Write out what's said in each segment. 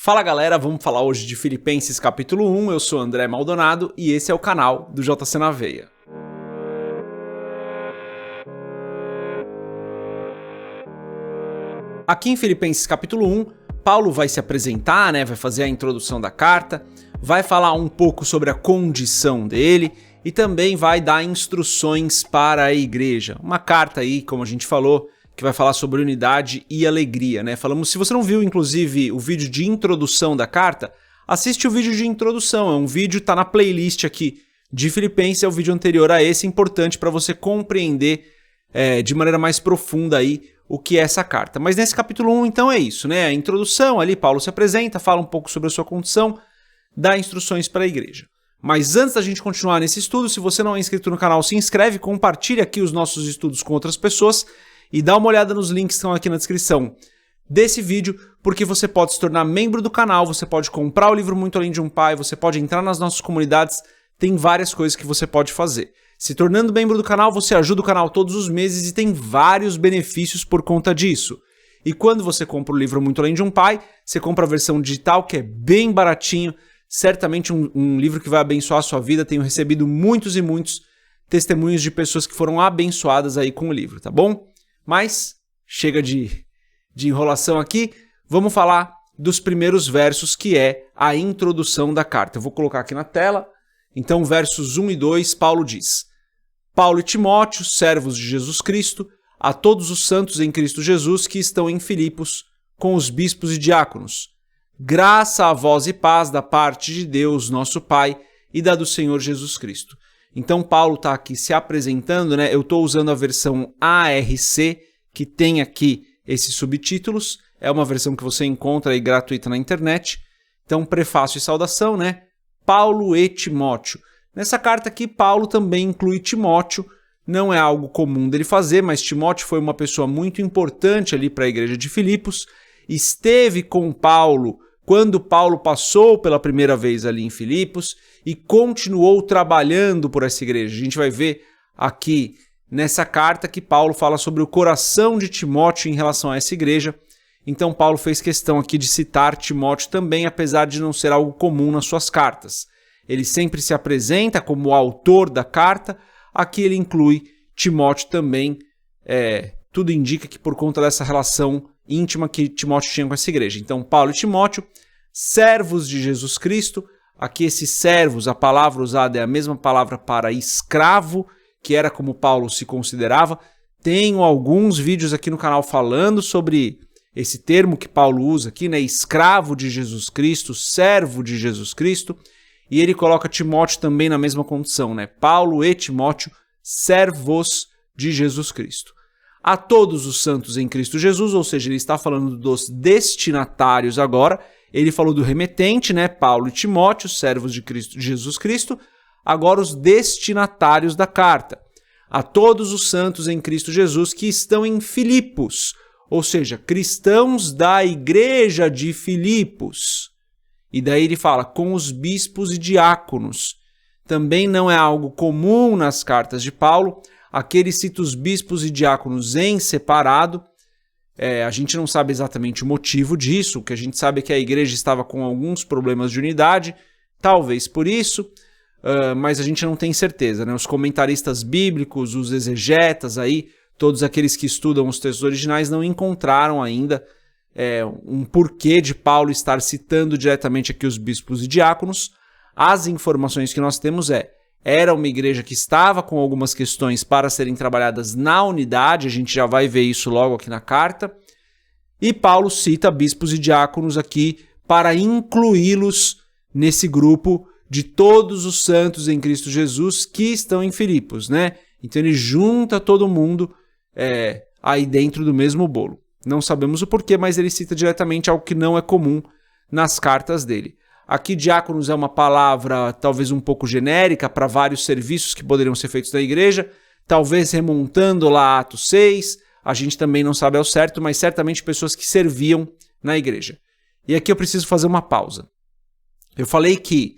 Fala galera, vamos falar hoje de Filipenses capítulo 1, eu sou André Maldonado e esse é o canal do JC na Veia. Aqui em Filipenses capítulo 1, Paulo vai se apresentar, vai fazer a introdução da carta, vai falar um pouco sobre a condição dele e também vai dar instruções para a igreja. Uma carta aí, como a gente falou, que vai falar sobre unidade e alegria, Falamos, se você não viu, inclusive, o vídeo de introdução da carta, assiste o vídeo de introdução, é um vídeo, tá na playlist aqui de Filipenses, é o vídeo anterior a esse, importante para você compreender de maneira mais profunda aí o que é essa carta. Mas nesse capítulo 1, então, é isso, A introdução ali, Paulo se apresenta, fala um pouco sobre a sua condição, dá instruções para a igreja. Mas antes da gente continuar nesse estudo, se você não é inscrito no canal, se inscreve, compartilha aqui os nossos estudos com outras pessoas, e dá uma olhada nos links que estão aqui na descrição desse vídeo, porque você pode se tornar membro do canal, você pode comprar o livro Muito Além de um Pai, você pode entrar nas nossas comunidades, tem várias coisas que você pode fazer. Se tornando membro do canal, você ajuda o canal todos os meses e tem vários benefícios por conta disso. E quando você compra o livro Muito Além de um Pai, você compra a versão digital, que é bem baratinho, certamente um livro que vai abençoar a sua vida. Tenho recebido muitos e muitos testemunhos de pessoas que foram abençoadas aí com o livro, tá bom? Mas chega de enrolação aqui, vamos falar dos primeiros versos, que é a introdução da carta. Eu vou colocar aqui na tela. Então, versos 1 e 2, Paulo diz: Paulo e Timóteo, servos de Jesus Cristo, a todos os santos em Cristo Jesus que estão em Filipos, com os bispos e diáconos. Graça a vós e paz da parte de Deus, nosso Pai, e da do Senhor Jesus Cristo. Então, Paulo está aqui se apresentando, Eu estou usando a versão ARC, que tem aqui esses subtítulos. É uma versão que você encontra aí gratuita na internet. Então, prefácio e saudação, Paulo e Timóteo. Nessa carta aqui, Paulo também inclui Timóteo. Não é algo comum dele fazer, mas Timóteo foi uma pessoa muito importante ali para a igreja de Filipos. Esteve com Paulo quando Paulo passou pela primeira vez ali em Filipos e continuou trabalhando por essa igreja. A gente vai ver aqui nessa carta que Paulo fala sobre o coração de Timóteo em relação a essa igreja. Então Paulo fez questão aqui de citar Timóteo também, apesar de não ser algo comum nas suas cartas. Ele sempre se apresenta como o autor da carta, aqui ele inclui Timóteo também. Tudo indica que por conta dessa relação íntima que Timóteo tinha com essa igreja. Então, Paulo e Timóteo, servos de Jesus Cristo. Aqui esses servos, a palavra usada é a mesma palavra para escravo, que era como Paulo se considerava. Tenho alguns vídeos aqui no canal falando sobre esse termo que Paulo usa aqui, escravo de Jesus Cristo, servo de Jesus Cristo. E ele coloca Timóteo também na mesma condição, Paulo e Timóteo, servos de Jesus Cristo. A todos os santos em Cristo Jesus, ou seja, ele está falando dos destinatários agora. Ele falou do remetente, Paulo e Timóteo, servos de Jesus Cristo. Agora os destinatários da carta. A todos os santos em Cristo Jesus que estão em Filipos, ou seja, cristãos da igreja de Filipos. E daí ele fala com os bispos e diáconos. Também não é algo comum nas cartas de Paulo. Aqui ele cita os bispos e diáconos em separado. A gente não sabe exatamente o motivo disso. O que a gente sabe é que a igreja estava com alguns problemas de unidade, talvez por isso, mas a gente não tem certeza. Os comentaristas bíblicos, os exegetas, todos aqueles que estudam os textos originais não encontraram ainda um porquê de Paulo estar citando diretamente aqui os bispos e diáconos. As informações que nós temos era uma igreja que estava com algumas questões para serem trabalhadas na unidade, a gente já vai ver isso logo aqui na carta. E Paulo cita bispos e diáconos aqui para incluí-los nesse grupo de todos os santos em Cristo Jesus que estão em Filipos, Então ele junta todo mundo aí dentro do mesmo bolo. Não sabemos o porquê, mas ele cita diretamente algo que não é comum nas cartas dele. Aqui, diáconos é uma palavra talvez um pouco genérica para vários serviços que poderiam ser feitos na igreja, talvez remontando lá a Atos 6, a gente também não sabe ao certo, mas certamente pessoas que serviam na igreja. E aqui eu preciso fazer uma pausa. Eu falei que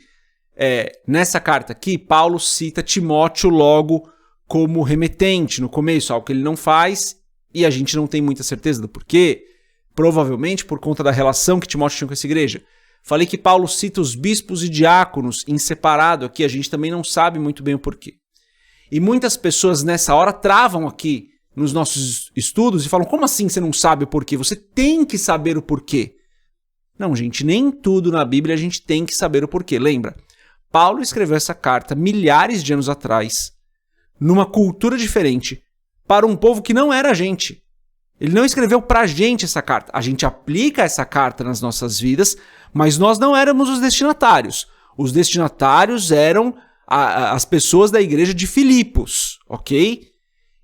nessa carta aqui, Paulo cita Timóteo logo como remetente no começo, algo que ele não faz, e a gente não tem muita certeza do porquê, provavelmente por conta da relação que Timóteo tinha com essa igreja. Falei que Paulo cita os bispos e diáconos em separado aqui, a gente também não sabe muito bem o porquê. E muitas pessoas nessa hora travam aqui nos nossos estudos e falam, como assim você não sabe o porquê? Você tem que saber o porquê. Não, gente, nem tudo na Bíblia a gente tem que saber o porquê. Lembra? Paulo escreveu essa carta milhares de anos atrás, numa cultura diferente, para um povo que não era a gente. Ele não escreveu pra gente essa carta. A gente aplica essa carta nas nossas vidas, mas nós não éramos os destinatários. Os destinatários eram as pessoas da igreja de Filipos, ok?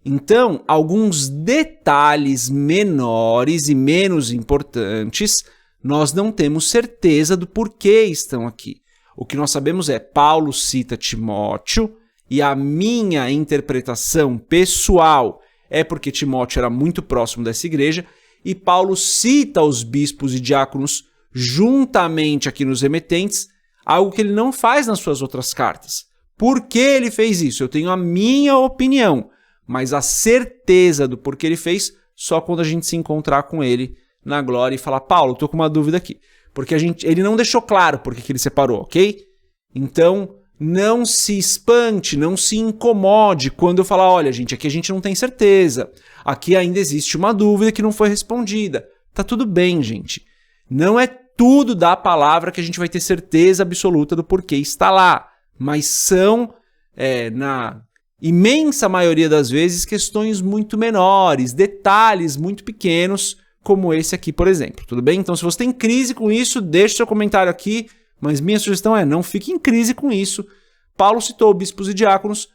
Então, alguns detalhes menores e menos importantes, nós não temos certeza do porquê estão aqui. O que nós sabemos é, Paulo cita Timóteo, e a minha interpretação pessoal é porque Timóteo era muito próximo dessa igreja, e Paulo cita os bispos e diáconos juntamente aqui nos remetentes, algo que ele não faz nas suas outras cartas. Por que ele fez isso? Eu tenho a minha opinião, mas a certeza do porquê ele fez só quando a gente se encontrar com ele na glória e falar, Paulo, estou com uma dúvida aqui. Porque ele não deixou claro por que ele separou, ok? Então, não se espante, não se incomode quando eu falar, olha, gente, aqui a gente não tem certeza. Aqui ainda existe uma dúvida que não foi respondida. Tá tudo bem, gente. Não é tudo da palavra que a gente vai ter certeza absoluta do porquê está lá. Mas são, na imensa maioria das vezes, questões muito menores, detalhes muito pequenos, como esse aqui, por exemplo. Tudo bem? Então, se você tem crise com isso, deixe seu comentário aqui, mas minha sugestão é, não fique em crise com isso. Paulo citou bispos e diáconos,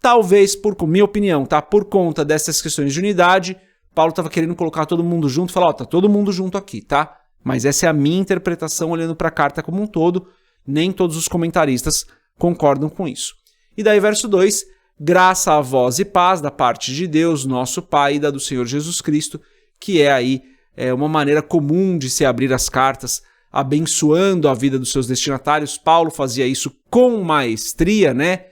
talvez, minha opinião, tá? Por conta dessas questões de unidade, Paulo estava querendo colocar todo mundo junto e falar, ó, tá todo mundo junto aqui, tá? Mas essa é a minha interpretação olhando para a carta como um todo, nem todos os comentaristas concordam com isso. E daí, verso 2, graça a vós e paz da parte de Deus, nosso Pai, e da do Senhor Jesus Cristo, que é aí uma maneira comum de se abrir as cartas, abençoando a vida dos seus destinatários. Paulo fazia isso com maestria, né?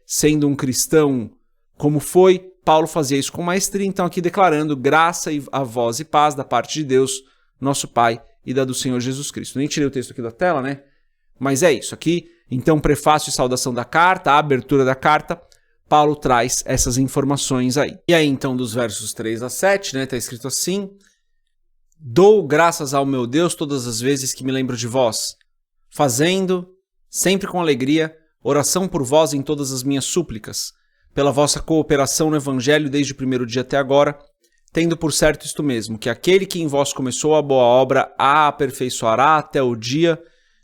Sendo um cristão como foi, Paulo fazia isso com maestria, então aqui declarando graça a vós e paz da parte de Deus, nosso Pai, e da do Senhor Jesus Cristo. Nem tirei o texto aqui da tela, né? Mas é isso aqui. Então, prefácio e saudação da carta, a abertura da carta, Paulo traz essas informações aí. E aí, então, dos versos 3 a 7, né, tá escrito assim, dou graças ao meu Deus todas as vezes que me lembro de vós, fazendo, sempre com alegria, oração por vós em todas as minhas súplicas, pela vossa cooperação no Evangelho desde o primeiro dia até agora, tendo por certo isto mesmo, que aquele que em vós começou a boa obra a aperfeiçoará até o dia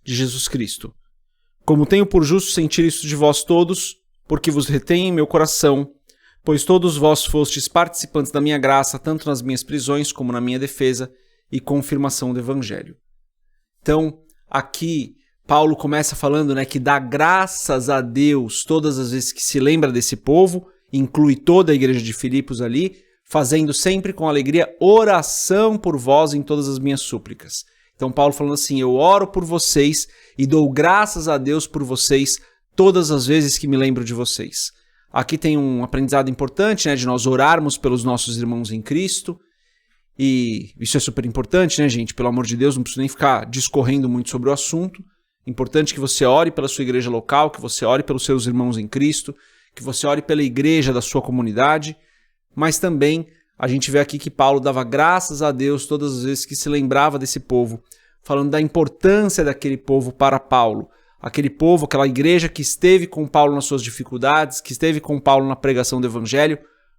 de Jesus Cristo. Como tenho por justo sentir isso de vós todos, porque vos retenho em meu coração, pois todos vós fostes participantes da minha graça, tanto nas minhas prisões como na minha defesa e confirmação do Evangelho. Então, aqui, Paulo começa falando, né, que dá graças a Deus todas as vezes que se lembra desse povo, inclui toda a igreja de Filipos ali, fazendo sempre com alegria oração por vós em todas as minhas súplicas. Então Paulo falando assim, eu oro por vocês e dou graças a Deus por vocês todas as vezes que me lembro de vocês. Aqui tem um aprendizado importante, né, de nós orarmos pelos nossos irmãos em Cristo, e isso é super importante, né, gente? Pelo amor de Deus, não preciso nem ficar discorrendo muito sobre o assunto. Importante que você ore pela sua igreja local, que você ore pelos seus irmãos em Cristo, que você ore pela igreja da sua comunidade, mas também a gente vê aqui que Paulo dava graças a Deus todas as vezes que se lembrava desse povo, falando da importância daquele povo para Paulo. Aquele povo, aquela igreja que esteve com Paulo nas suas dificuldades, que esteve com Paulo na pregação do Evangelho,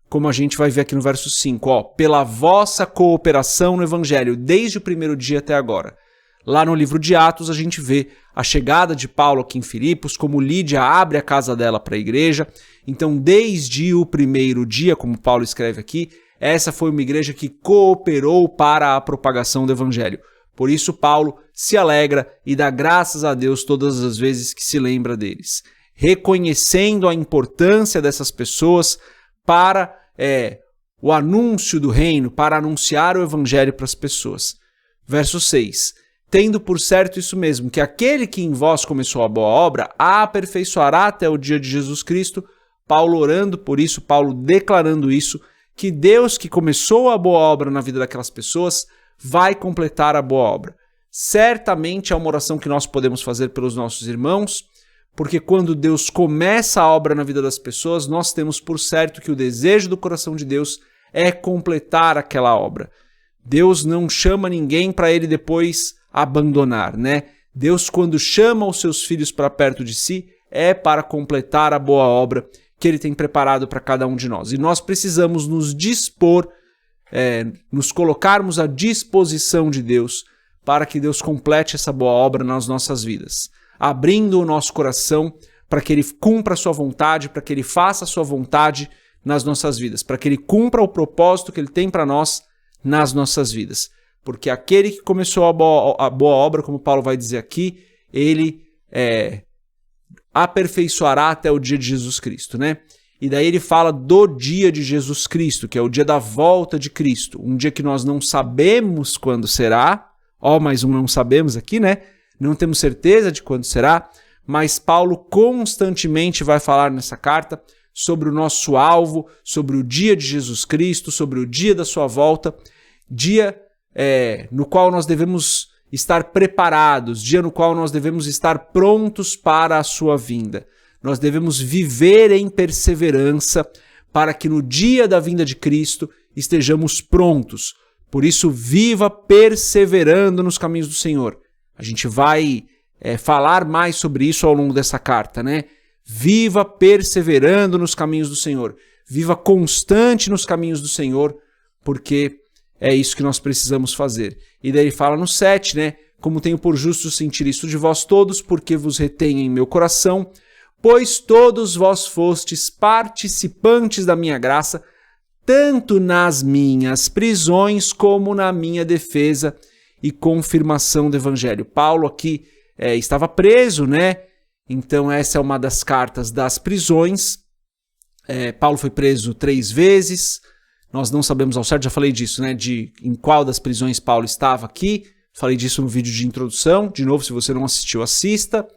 como a gente vai ver aqui no verso 5, ó, pela vossa cooperação no Evangelho, desde o primeiro dia até agora. Lá no livro de Atos a gente vê a chegada de Paulo aqui em Filipos, como Lídia abre a casa dela para a igreja. Então, desde o primeiro dia, como Paulo escreve aqui, essa foi uma igreja que cooperou para a propagação do Evangelho. Por isso, Paulo se alegra e dá graças a Deus todas as vezes que se lembra deles, reconhecendo a importância dessas pessoas para o anúncio do reino, para anunciar o Evangelho para as pessoas. Verso 6. Tendo por certo isso mesmo, que aquele que em vós começou a boa obra, a aperfeiçoará até o dia de Jesus Cristo. Paulo orando por isso, Paulo declarando isso, que Deus que começou a boa obra na vida daquelas pessoas vai completar a boa obra. certamente é uma oração que nós podemos fazer pelos nossos irmãos, porque quando Deus começa a obra na vida das pessoas, nós temos por certo que o desejo do coração de Deus é completar aquela obra. Deus não chama ninguém para ele depois abandonar, né? Deus, quando chama os seus filhos para perto de si, é para completar a boa obra que ele tem preparado para cada um de nós. E nós precisamos nos dispor, nos colocarmos à disposição de Deus para que Deus complete essa boa obra nas nossas vidas, abrindo o nosso coração para que ele cumpra a sua vontade, para que ele faça a sua vontade nas nossas vidas, para que ele cumpra o propósito que ele tem para nós nas nossas vidas. Porque aquele que começou a boa obra, como Paulo vai dizer aqui, ele aperfeiçoará até o dia de Jesus Cristo, né? E daí ele fala do dia de Jesus Cristo, que é o dia da volta de Cristo, um dia que nós não sabemos quando será, mais um não sabemos aqui, né? Não temos certeza de quando será, mas Paulo constantemente vai falar nessa carta sobre o nosso alvo, sobre o dia de Jesus Cristo, sobre o dia da sua volta, dia no qual nós devemos estar preparados, dia no qual nós devemos estar prontos para a sua vinda. Nós devemos viver em perseverança para que no dia da vinda de Cristo estejamos prontos. Por isso, viva perseverando nos caminhos do Senhor. A gente vai falar mais sobre isso ao longo dessa carta, né? Viva perseverando nos caminhos do Senhor. Viva constante nos caminhos do Senhor, porque é isso que nós precisamos fazer. E daí ele fala no 7, né? Como tenho por justo sentir isso de vós todos, porque vos retenho em meu coração, pois todos vós fostes participantes da minha graça, tanto nas minhas prisões como na minha defesa e confirmação do evangelho. Paulo aqui estava preso, né? Então essa é uma das cartas das prisões. Paulo foi preso 3 vezes. Nós não sabemos ao certo, já falei disso, né? Em qual das prisões Paulo estava aqui. Falei disso no vídeo de introdução. De novo, se você não assistiu, assista.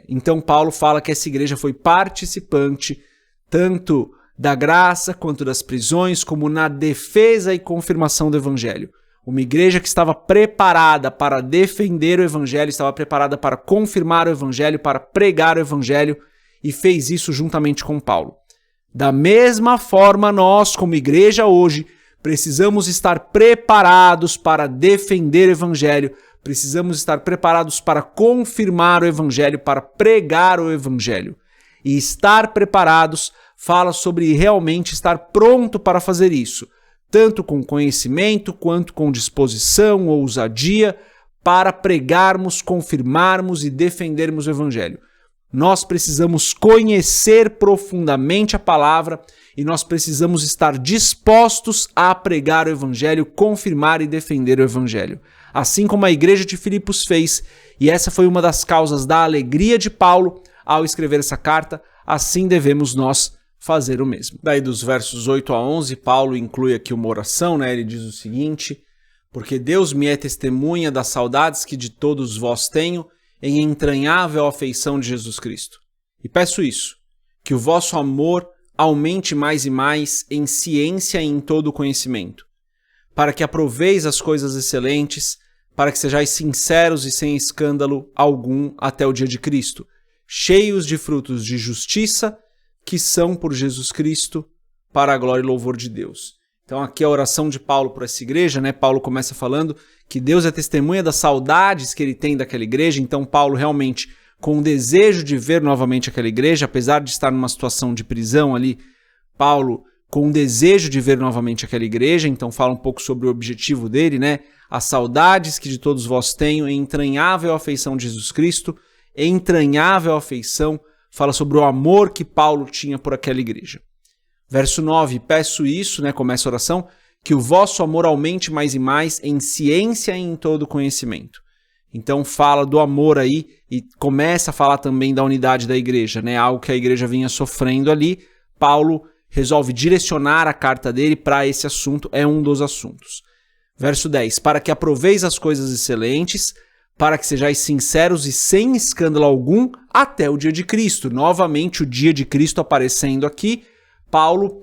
Então Paulo fala que essa igreja foi participante tanto da graça quanto das prisões, como na defesa e confirmação do evangelho. Uma igreja que estava preparada para defender o evangelho, estava preparada para confirmar o evangelho, para pregar o evangelho, e fez isso juntamente com Paulo. Da mesma forma, nós, como igreja hoje, precisamos estar preparados para defender o evangelho, precisamos estar preparados para confirmar o evangelho, para pregar o evangelho. E estar preparados fala sobre realmente estar pronto para fazer isso, tanto com conhecimento quanto com disposição, ousadia, para pregarmos, confirmarmos e defendermos o evangelho. Nós precisamos conhecer profundamente a palavra e nós precisamos estar dispostos a pregar o evangelho, confirmar e defender o evangelho. Assim como a igreja de Filipos fez, e essa foi uma das causas da alegria de Paulo ao escrever essa carta, assim devemos nós fazer o mesmo. Daí dos versos 8 a 11, Paulo inclui aqui uma oração, né? Ele diz o seguinte: porque Deus me é testemunha das saudades que de todos vós tenho, em entranhável afeição de Jesus Cristo. E peço isso, que o vosso amor aumente mais e mais em ciência e em todo o conhecimento, para que aproveis as coisas excelentes, para que sejais sinceros e sem escândalo algum até o dia de Cristo, cheios de frutos de justiça, que são por Jesus Cristo, para a glória e louvor de Deus. Então aqui a oração de Paulo para essa igreja, né? Paulo começa falando que Deus é testemunha das saudades que ele tem daquela igreja, então Paulo realmente, com o desejo de ver novamente aquela igreja, apesar de estar numa situação de prisão ali, Paulo com o desejo de ver novamente aquela igreja, então fala um pouco sobre o objetivo dele, né? As saudades que de todos vós tenho, em entranhável afeição de Jesus Cristo, entranhável afeição, fala sobre o amor que Paulo tinha por aquela igreja. Verso 9, peço isso, né, começa a oração, que o vosso amor aumente mais e mais em ciência e em todo conhecimento. Então fala do amor aí e começa a falar também da unidade da igreja, né, algo que a igreja vinha sofrendo ali. Paulo resolve direcionar a carta dele para esse assunto, é um dos assuntos. Verso 10, para que aproveis as coisas excelentes, para que sejais sinceros e sem escândalo algum até o dia de Cristo. Novamente o dia de Cristo aparecendo aqui. Paulo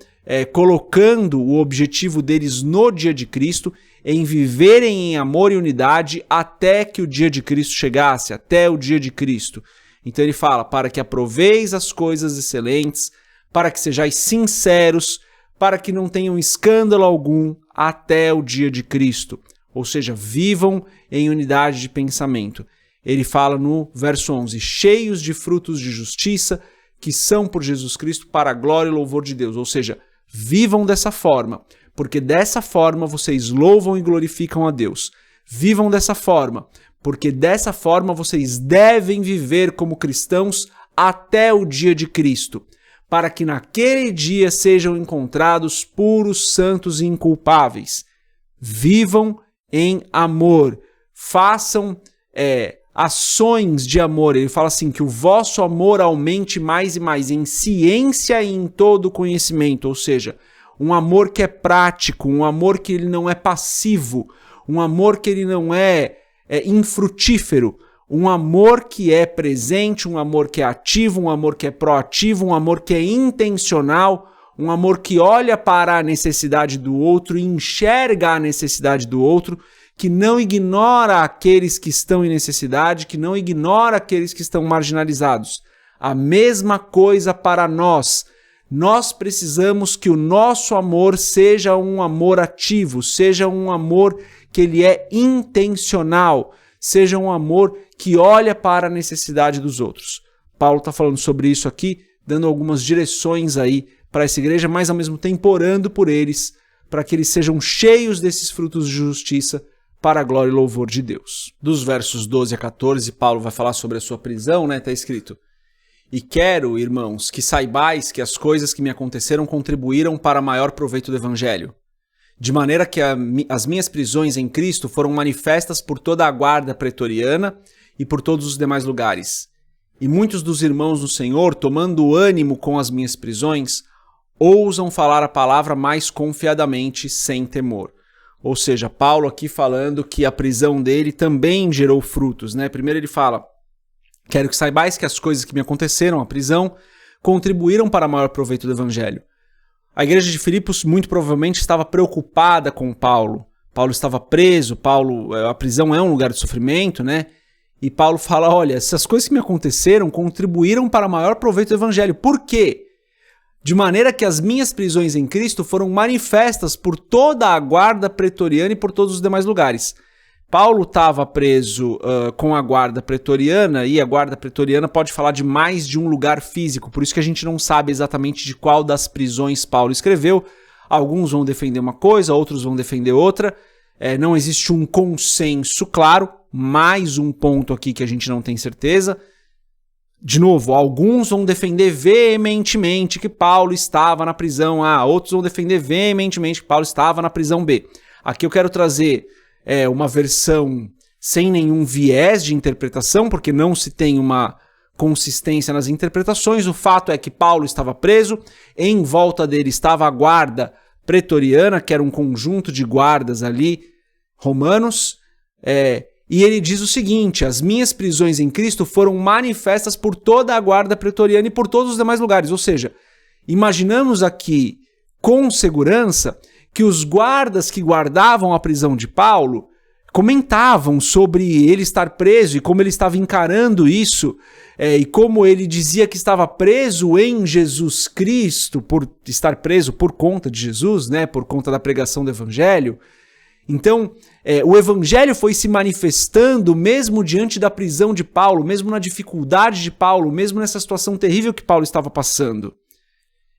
colocando o objetivo deles no dia de Cristo, em viverem em amor e unidade até que o dia de Cristo chegasse, até o dia de Cristo. Então ele fala, para que aproveis as coisas excelentes, para que sejais sinceros, para que não tenham escândalo algum até o dia de Cristo. Ou seja, vivam em unidade de pensamento. Ele fala no verso 11, cheios de frutos de justiça, que são por Jesus Cristo para a glória e louvor de Deus. Ou seja, vivam dessa forma, porque dessa forma vocês louvam e glorificam a Deus. Vivam dessa forma, porque dessa forma vocês devem viver como cristãos até o dia de Cristo, para que naquele dia sejam encontrados puros, santos e inculpáveis. Vivam em amor, façam ações de amor. Ele fala assim, que o vosso amor aumente mais e mais em ciência e em todo conhecimento, ou seja, um amor que é prático, um amor que ele não é passivo, um amor que ele não é infrutífero, um amor que é presente, um amor que é ativo, um amor que é proativo, um amor que é intencional, um amor que olha para a necessidade do outro e enxerga a necessidade do outro, que não ignora aqueles que estão em necessidade, que não ignora aqueles que estão marginalizados. A mesma coisa para nós. Nós precisamos que o nosso amor seja um amor ativo, seja um amor que ele é intencional, seja um amor que olha para a necessidade dos outros. Paulo está falando sobre isso aqui, dando algumas direções aí para essa igreja, mas ao mesmo tempo orando por eles, para que eles sejam cheios desses frutos de justiça para a glória e louvor de Deus. Dos versos 12 a 14, Paulo vai falar sobre a sua prisão, né? Está escrito: e quero, irmãos, que saibais que as coisas que me aconteceram contribuíram para maior proveito do Evangelho, de maneira que as minhas prisões em Cristo foram manifestas por toda a guarda pretoriana e por todos os demais lugares. E muitos dos irmãos do Senhor, tomando ânimo com as minhas prisões, ousam falar a palavra mais confiadamente, sem temor. Ou seja, Paulo aqui falando que a prisão dele também gerou frutos, né? Primeiro ele fala: quero que saibais que as coisas que me aconteceram, a prisão, contribuíram para maior proveito do Evangelho. A igreja de Filipos muito provavelmente estava preocupada com Paulo. Paulo estava preso, a prisão é um lugar de sofrimento, né? E Paulo fala, olha, essas coisas que me aconteceram contribuíram para maior proveito do Evangelho. Por quê? De maneira que as minhas prisões em Cristo foram manifestas por toda a guarda pretoriana e por todos os demais lugares. Paulo estava preso com a guarda pretoriana, e a guarda pretoriana pode falar de mais de um lugar físico, por isso que a gente não sabe exatamente de qual das prisões Paulo escreveu. Alguns vão defender uma coisa, outros vão defender outra. Não existe um consenso claro, mais um ponto aqui que a gente não tem certeza. De novo, alguns vão defender veementemente que Paulo estava na prisão A, outros vão defender veementemente que Paulo estava na prisão B. Aqui eu quero trazer uma versão sem nenhum viés de interpretação, porque não se tem uma consistência nas interpretações. O fato é que Paulo estava preso, em volta dele estava a guarda pretoriana, que era um conjunto de guardas ali, romanos, e ele diz o seguinte: as minhas prisões em Cristo foram manifestas por toda a guarda pretoriana e por todos os demais lugares. Ou seja, imaginamos aqui com segurança que os guardas que guardavam a prisão de Paulo comentavam sobre ele estar preso e como ele estava encarando isso, e como ele dizia que estava preso em Jesus Cristo, por estar preso por conta de Jesus, né, por conta da pregação do Evangelho. Então, o Evangelho foi se manifestando mesmo diante da prisão de Paulo, mesmo na dificuldade de Paulo, mesmo nessa situação terrível que Paulo estava passando.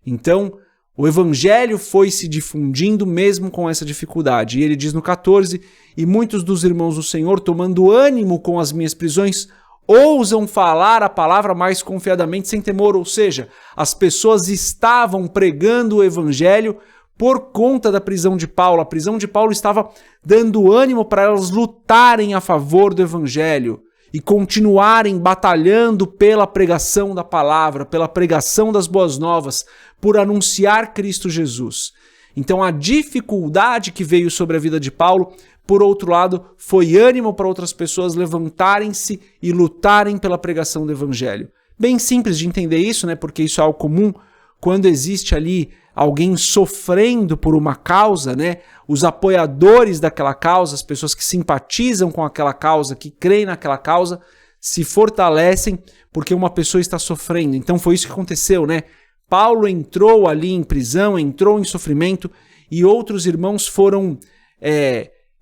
Então, o Evangelho foi se difundindo mesmo com essa dificuldade. E ele diz no 14, e muitos dos irmãos do Senhor, tomando ânimo com as minhas prisões, ousam falar a palavra mais confiadamente, sem temor. Ou seja, as pessoas estavam pregando o Evangelho por conta da prisão de Paulo. A prisão de Paulo estava dando ânimo para elas lutarem a favor do Evangelho e continuarem batalhando pela pregação da palavra, pela pregação das boas novas, por anunciar Cristo Jesus. Então a dificuldade que veio sobre a vida de Paulo, por outro lado, foi ânimo para outras pessoas levantarem-se e lutarem pela pregação do Evangelho. Bem simples de entender isso, né? Porque isso é algo comum quando existe ali alguém sofrendo por uma causa, né? Os apoiadores daquela causa, as pessoas que simpatizam com aquela causa, que creem naquela causa, se fortalecem porque uma pessoa está sofrendo. Então foi isso que aconteceu, né? Paulo entrou ali em prisão, entrou em sofrimento e outros irmãos foram,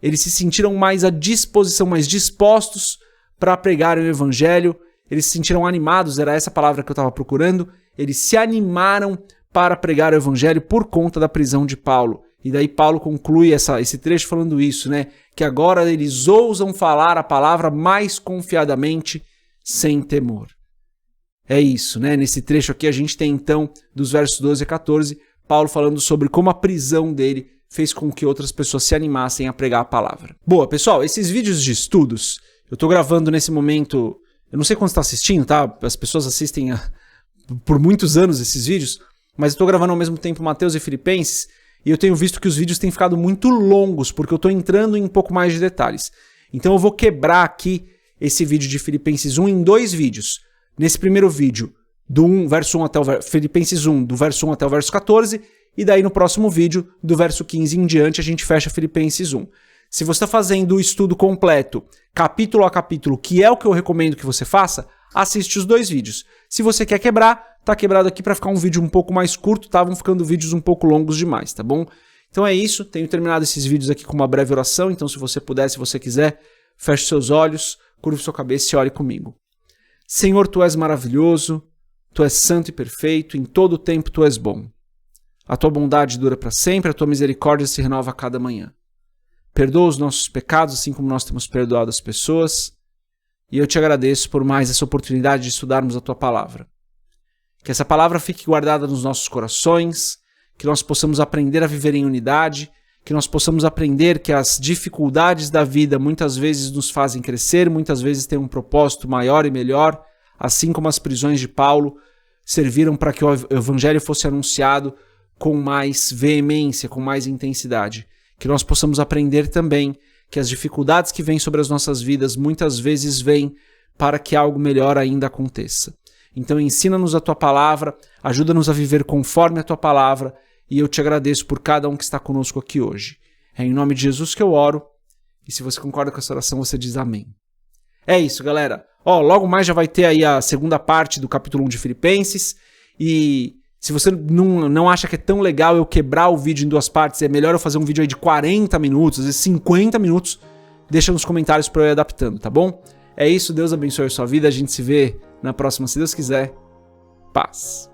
eles se sentiram mais à disposição, mais dispostos para pregar o evangelho. Eles se sentiram animados, era essa palavra que eu estava procurando. Eles se animaram para pregar o evangelho por conta da prisão de Paulo. E daí Paulo conclui esse trecho falando isso, né? Que agora eles ousam falar a palavra mais confiadamente, sem temor. É isso, né? Nesse trecho aqui a gente tem então, dos versos 12 a 14, Paulo falando sobre como a prisão dele fez com que outras pessoas se animassem a pregar a palavra. Boa, pessoal, esses vídeos de estudos, eu tô gravando nesse momento, eu não sei quando você tá assistindo, tá? As pessoas assistem por muitos anos esses vídeos, mas eu tô gravando ao mesmo tempo Mateus e Filipenses, e eu tenho visto que os vídeos têm ficado muito longos, porque eu tô entrando em um pouco mais de detalhes. Então eu vou quebrar aqui esse vídeo de Filipenses 1 em 2 vídeos. Nesse primeiro vídeo, do verso 1 até Filipenses 1, do verso 1 até o verso 14, e daí no próximo vídeo, do verso 15 em diante, a gente fecha Filipenses 1. Se você está fazendo o estudo completo, capítulo a capítulo, que é o que eu recomendo que você faça, assiste os 2 vídeos. Se você quer quebrar, tá quebrado aqui para ficar um vídeo um pouco mais curto, estavam ficando vídeos um pouco longos demais, tá bom? Então é isso, tenho terminado esses vídeos aqui com uma breve oração, então se você puder, se você quiser, feche seus olhos, curve sua cabeça e ore comigo. Senhor, Tu és maravilhoso, Tu és santo e perfeito, em todo o tempo Tu és bom. A Tua bondade dura para sempre, a Tua misericórdia se renova a cada manhã. Perdoa os nossos pecados, assim como nós temos perdoado as pessoas, e eu Te agradeço por mais essa oportunidade de estudarmos a Tua palavra. Que essa palavra fique guardada nos nossos corações, que nós possamos aprender a viver em unidade, que nós possamos aprender que as dificuldades da vida muitas vezes nos fazem crescer, muitas vezes têm um propósito maior e melhor, assim como as prisões de Paulo serviram para que o evangelho fosse anunciado com mais veemência, com mais intensidade. Que nós possamos aprender também que as dificuldades que vêm sobre as nossas vidas muitas vezes vêm para que algo melhor ainda aconteça. Então ensina-nos a Tua palavra, ajuda-nos a viver conforme a Tua palavra, e eu Te agradeço por cada um que está conosco aqui hoje. É em nome de Jesus que eu oro, e se você concorda com essa oração, você diz amém. É isso, galera. Logo mais já vai ter aí a segunda parte do capítulo 1 de Filipenses, e se você não acha que é tão legal eu quebrar o vídeo em 2 partes, é melhor eu fazer um vídeo aí de 40 minutos, às vezes 50 minutos, deixa nos comentários para eu ir adaptando, tá bom? É isso, Deus abençoe a sua vida, a gente se vê na próxima, se Deus quiser. Paz.